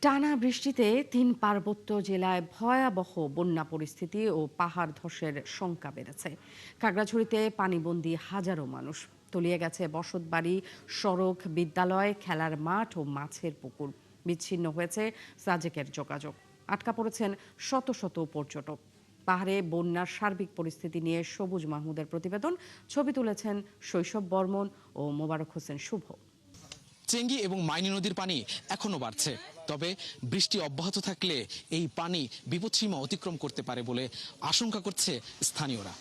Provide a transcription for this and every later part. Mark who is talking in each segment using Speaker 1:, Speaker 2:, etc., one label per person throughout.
Speaker 1: টানা বৃষ্টিতে ৩ পার্বত্য জেলায় ভয়াবহ বন্যা পরিস্থিতি ও পাহাড় ধসের শঙ্কা বেড়েছে। খাগড়াছড়িতে পানিবন্দী হাজারো মানুষ। তলিয়ে গেছে বসতবাড়ি, সড়ক, বিদ্যালয়, খেলার মাঠ ও মাছের পুকুর। বিচ্ছিন্ন হয়েছে সাজেকের যোগাযোগ। আটকা পড়েছেন শত শত পর্যটক। পাহাড়ে বন্যার সার্বিক পরিস্থিতি নিয়ে সবুজ মাহমুদের প্রতিবেদন। ছবি তুলেছেন শৈশব বর্মন ও মোবারক হোসেন শুভ।
Speaker 2: চেঙ্গি এবং মাইনী নদীর পানি এখনো বাড়ছে, তবে বৃষ্টি অব্যাহত থাকলে এই পানি বিপদসীমা অতিক্রম করতে পারে বলে আশঙ্কা করছে স্থানীয়রা।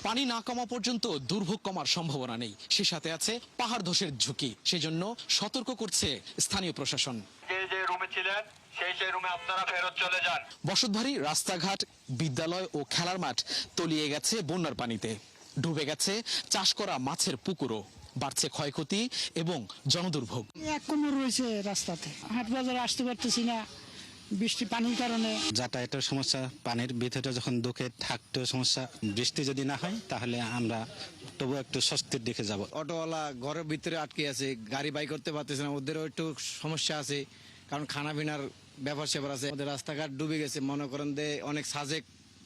Speaker 2: পানি না কমা পর্যন্ত দুর্ভোগ কমার সম্ভাবনা নেই, সে সাথে আছে পাহাড় ধসের ঝুঁকি। সেজন্য সতর্ক করছে স্থানীয় প্রশাসন।
Speaker 3: যে রুমে ছিলেন সেই রুমে আপনারা ফেরত চলে যান।
Speaker 2: বসতবাড়ি, রাস্তাঘাট, বিদ্যালয় ও খেলার মাঠ তলিয়ে গেছে বন্যার পানিতে। ডুবে গেছে চাষ করা মাছের পুকুরও। বাড়ছে ক্ষয়ক্ষতি এবং জনদুর্ভোগ।
Speaker 4: এক কোমর রয়েছে রাস্তাতে, হাট বাজারে আসতে পারতেছি না বৃষ্টি পানির কারণে।
Speaker 5: যাতায়াতের সমস্যা, পানির ভিতরে যখন ঢুকে থাকতেও সমস্যা। বৃষ্টি যদি না হয় তাহলে আমরা তবু একটু স্বস্তির দিকে যাব।
Speaker 6: অটোওয়ালা ঘরের ভিতরে আটকে আছে, গাড়ি বাই করতে পারতেছে না, ওদেরও একটু সমস্যা আছে, কারণ খানা পিনার ব্যাপার স্যাপার আছে। ওদের রাস্তাঘাট ডুবে গেছে, মনে করেন যে অনেক সাজেক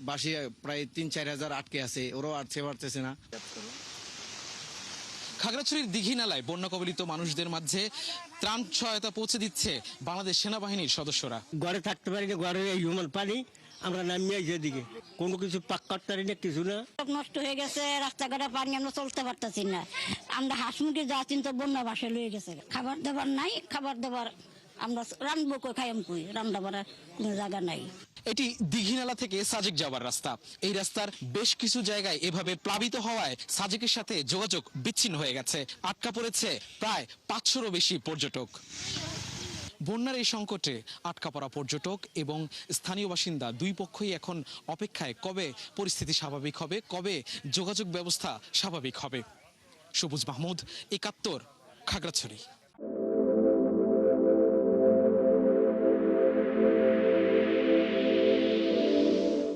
Speaker 6: বাসী প্রায় ৩-৪ হাজার আটকে আছে, ওরাও আটকে পারতেছে না।
Speaker 2: খাগড়াছড়ির দিঘি নালায় বন্যা কবলিত মানুষদের মাঝে ত্রাণ সহায়তা পৌঁছে দিচ্ছে বাংলাদেশ সেনাবাহিনীর সদস্যরা।
Speaker 7: ঘরে থাকতে পারি না, ঘরে এই হিউম্যান পানি আমরা নামিয়ে যেদিকে কোনো কিছু পাক করতে পারি না, কিছু না।
Speaker 8: নষ্ট হয়ে গেছে, রাস্তাঘাটে পানি, আমরা চলতে পারতেছি না। আমরা হাঁস মুরগি যা চিন্তা বন্যা বাসে লয়ে গেছে। খাবার দাবার নাই, খাবার দাবার আমরা রান্নবো কই, খাইম কই, রান্নাবার কোনো জায়গা নাই।
Speaker 2: এটি দিঘিনালা থেকে সাজেক যাওয়ার রাস্তা। এই রাস্তার বেশ কিছু জায়গায় এভাবে প্লাবিত হওয়ায় সাজেকের সাথে যোগাযোগ বিচ্ছিন্ন হয়ে গেছে। আটকা পড়েছে প্রায় ৫০০রও বেশি পর্যটক। বন্যার এই সংকটে আটকা পড়া পর্যটক এবং স্থানীয় বাসিন্দা দুই পক্ষই এখন অপেক্ষায় কবে পরিস্থিতি স্বাভাবিক হবে, কবে যোগাযোগ ব্যবস্থা স্বাভাবিক হবে। সবুজ মাহমুদ, ৭১, খাগড়াছড়ি।